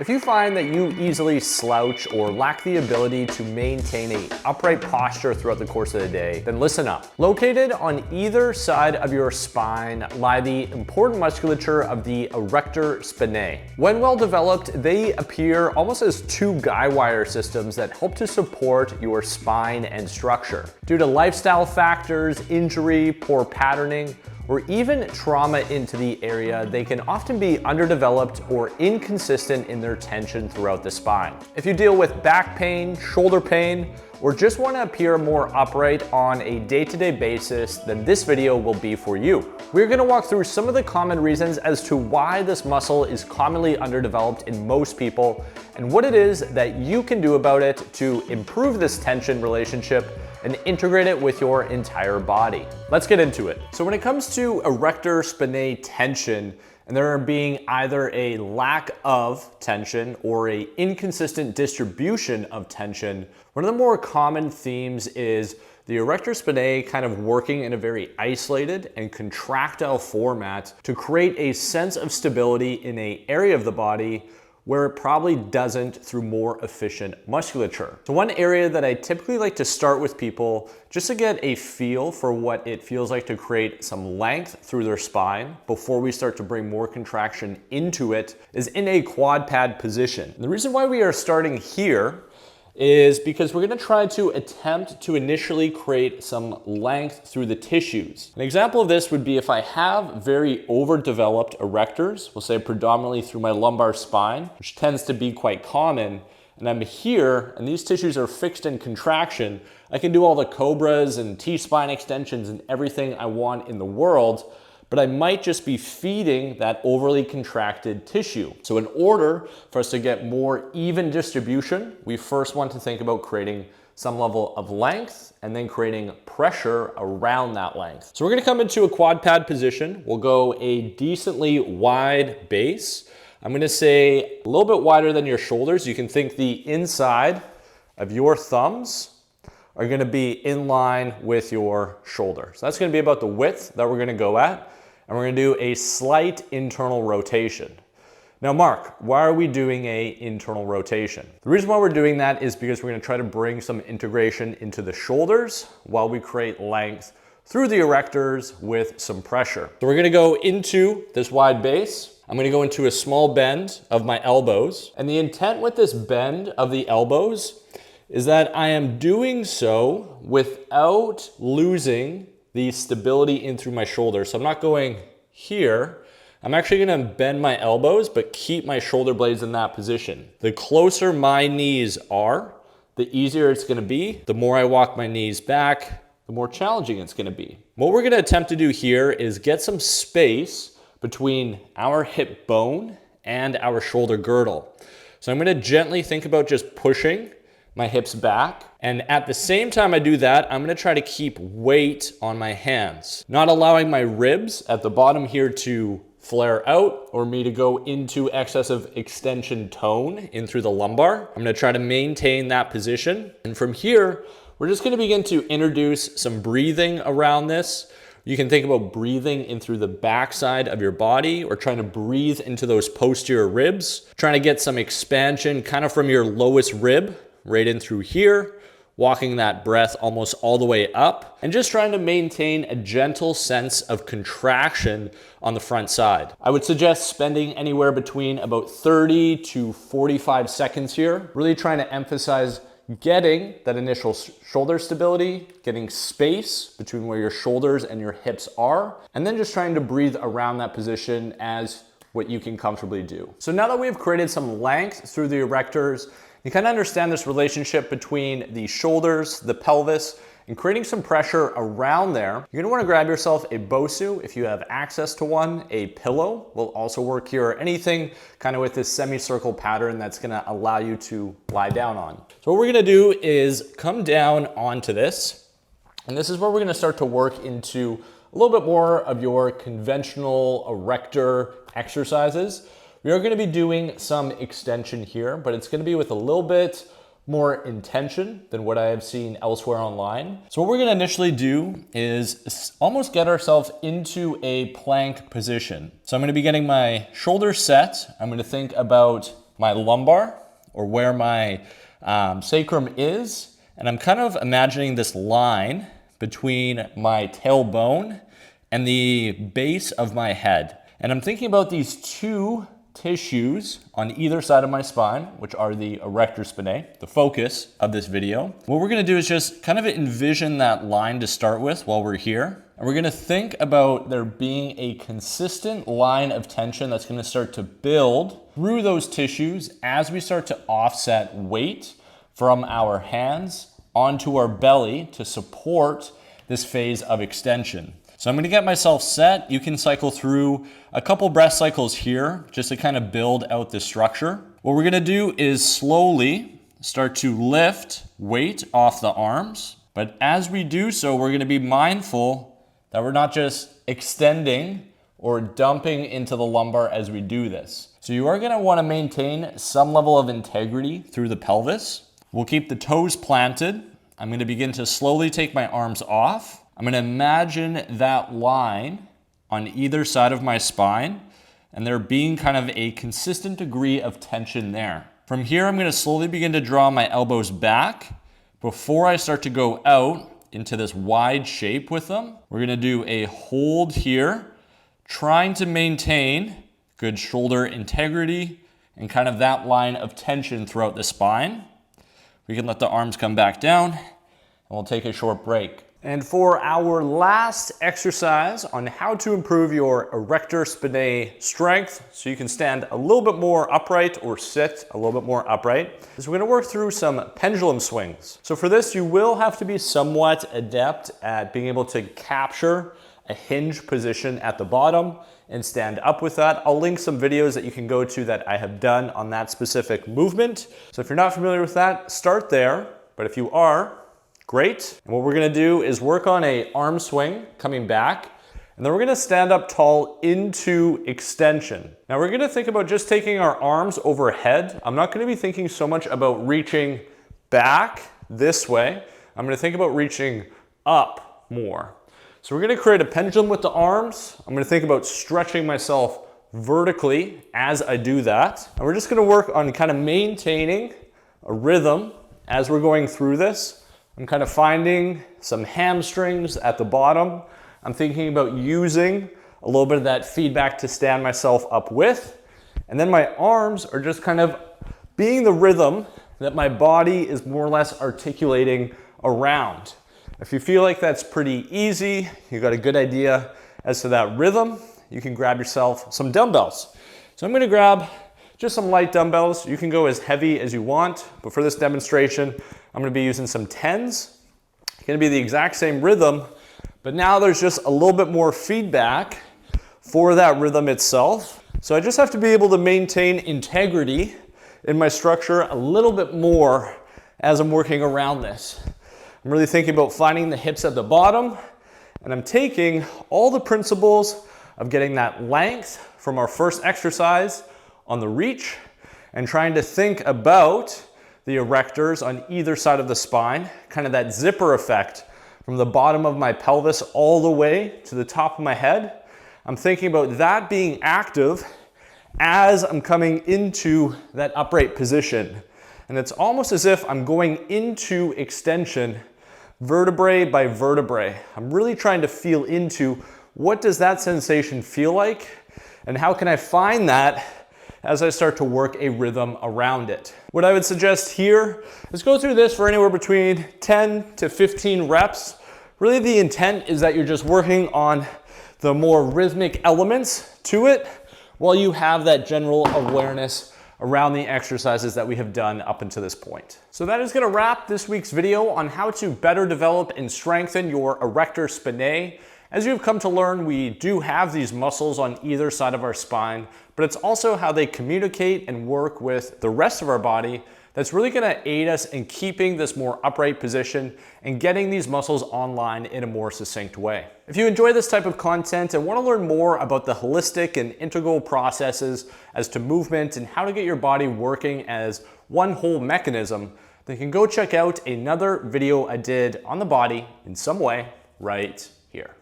If you find that you easily slouch or lack the ability to maintain an upright posture throughout the course of the day, then listen up. Located on either side of your spine lie the important musculature of the Erector Spinae. When well developed, they appear almost as two guy wire systems that help to support your spine and structure. Due to lifestyle factors, injury, poor patterning, or even trauma into the area, they can often be underdeveloped or inconsistent in their tension throughout the spine. If you deal with back pain, shoulder pain, or just want to appear more upright on a day-to-day basis, then this video will be for you. We're going to walk through some of the common reasons as to why this muscle is commonly underdeveloped in most people, and what it is that you can do about it to improve this tension relationship and integrate it with your entire body. Let's get into it. So when it comes to Erector Spinae tension, and there being either a lack of tension or a inconsistent distribution of tension, one of the more common themes is the Erector Spinae kind of working in a very isolated and contractile format to create a sense of stability in an area of the body where it probably doesn't through more efficient musculature. So one area that I typically like to start with people just to get a feel for what it feels like to create some length through their spine before we start to bring more contraction into it is in a quad pad position. And the reason why we are starting here is because we're gonna try to attempt to initially create some length through the tissues. An example of this would be if I have very overdeveloped erectors, we'll say predominantly through my lumbar spine, which tends to be quite common, and I'm here and these tissues are fixed in contraction, I can do all the cobras and T-spine extensions and everything I want in the world, but I might just be feeding that overly contracted tissue. So in order for us to get more even distribution, we first want to think about creating some level of length and then creating pressure around that length. So we're gonna come into a quad pad position. We'll go a decently wide base. I'm gonna say a little bit wider than your shoulders. You can think the inside of your thumbs are gonna be in line with your shoulder. So that's gonna be about the width that we're gonna go at. And we're gonna do a slight internal rotation. Now, Mark, why are we doing an internal rotation? The reason why we're doing that is because we're gonna try to bring some integration into the shoulders while we create length through the erectors with some pressure. So we're gonna go into this wide base. I'm gonna go into a small bend of my elbows. And the intent with this bend of the elbows is that I am doing so without losing the stability in through my shoulder. So I'm not going here. I'm actually gonna bend my elbows, but keep my shoulder blades in that position. The closer my knees are, the easier it's gonna be. The more I walk my knees back, the more challenging it's gonna be. What we're gonna attempt to do here is get some space between our hip bone and our shoulder girdle. So I'm gonna gently think about just pushing my hips back. And at the same time I do that, I'm gonna try to keep weight on my hands, not allowing my ribs at the bottom here to flare out or me to go into excessive extension tone in through the lumbar. I'm gonna try to maintain that position. And from here, we're just gonna begin to introduce some breathing around this. You can think about breathing in through the backside of your body or trying to breathe into those posterior ribs, trying to get some expansion kind of from your lowest rib right in through here, walking that breath almost all the way up, and just trying to maintain a gentle sense of contraction on the front side. I would suggest spending anywhere between about 30 to 45 seconds here, really trying to emphasize getting that initial shoulder stability, getting space between where your shoulders and your hips are, and then just trying to breathe around that position as what you can comfortably do. So now that we've created some length through the erectors, you kind of understand this relationship between the shoulders, the pelvis, and creating some pressure around there. You're gonna wanna grab yourself a Bosu if you have access to one. A pillow will also work here, or anything kind of with this semicircle pattern that's gonna allow you to lie down on. So what we're gonna do is come down onto this, and this is where we're gonna start to work into a little bit more of your conventional erector exercises. We are gonna be doing some extension here, but it's gonna be with a little bit more intention than what I have seen elsewhere online. So what we're gonna initially do is almost get ourselves into a plank position. So I'm gonna be getting my shoulders set. I'm gonna think about my lumbar, or where my sacrum is, and I'm kind of imagining this line between my tailbone and the base of my head. And I'm thinking about these two tissues on either side of my spine, which are the Erector Spinae, the focus of this video. What we're gonna do is just kind of envision that line to start with while we're here. And we're gonna think about there being a consistent line of tension that's gonna start to build through those tissues as we start to offset weight from our hands onto our belly to support this phase of extension. So I'm gonna get myself set. You can cycle through a couple breath cycles here just to kind of build out this structure. What we're gonna do is slowly start to lift weight off the arms. But as we do so, we're gonna be mindful that we're not just extending or dumping into the lumbar as we do this. So you are gonna wanna maintain some level of integrity through the pelvis. We'll keep the toes planted. I'm gonna begin to slowly take my arms off. I'm gonna imagine that line on either side of my spine and there being kind of a consistent degree of tension there. From here, I'm gonna slowly begin to draw my elbows back before I start to go out into this wide shape with them. We're gonna do a hold here, trying to maintain good shoulder integrity and kind of that line of tension throughout the spine. We can let the arms come back down and we'll take a short break. And for our last exercise on how to improve your Erector Spinae strength so you can stand a little bit more upright or sit a little bit more upright, is we're gonna work through some pendulum swings. So for this, you will have to be somewhat adept at being able to capture a hinge position at the bottom and stand up with that. I'll link some videos that you can go to that I have done on that specific movement. So if you're not familiar with that, start there. But if you are, great. And what we're gonna do is work on a arm swing coming back, and then we're gonna stand up tall into extension. Now we're gonna think about just taking our arms overhead. I'm not gonna be thinking so much about reaching back this way. I'm gonna think about reaching up more. So we're gonna create a pendulum with the arms. I'm gonna think about stretching myself vertically as I do that. And we're just gonna work on kind of maintaining a rhythm as we're going through this. I'm kind of finding some hamstrings at the bottom. I'm thinking about using a little bit of that feedback to stand myself up with. And then my arms are just kind of being the rhythm that my body is more or less articulating around. If you feel like that's pretty easy, you got a good idea as to that rhythm, you can grab yourself some dumbbells. So I'm gonna grab just some light dumbbells. You can go as heavy as you want, but for this demonstration, I'm gonna be using some 10s. It's gonna be the exact same rhythm, but now there's just a little bit more feedback for that rhythm itself. So I just have to be able to maintain integrity in my structure a little bit more as I'm working around this. I'm really thinking about finding the hips at the bottom, and I'm taking all the principles of getting that length from our first exercise on the reach and trying to think about the erectors on either side of the spine, kind of that zipper effect from the bottom of my pelvis all the way to the top of my head. I'm thinking about that being active as I'm coming into that upright position. And it's almost as if I'm going into extension vertebrae by vertebrae. I'm really trying to feel into what does that sensation feel like and how can I find that as I start to work a rhythm around it. What I would suggest here is go through this for anywhere between 10 to 15 reps. Really the intent is that you're just working on the more rhythmic elements to it while you have that general awareness around the exercises that we have done up until this point. So that is gonna wrap this week's video on how to better develop and strengthen your Erector Spinae. As you've come to learn, we do have these muscles on either side of our spine, but it's also how they communicate and work with the rest of our body that's really gonna aid us in keeping this more upright position and getting these muscles online in a more succinct way. If you enjoy this type of content and wanna learn more about the holistic and integral processes as to movement and how to get your body working as one whole mechanism, then you can go check out another video I did on the body in some way right here.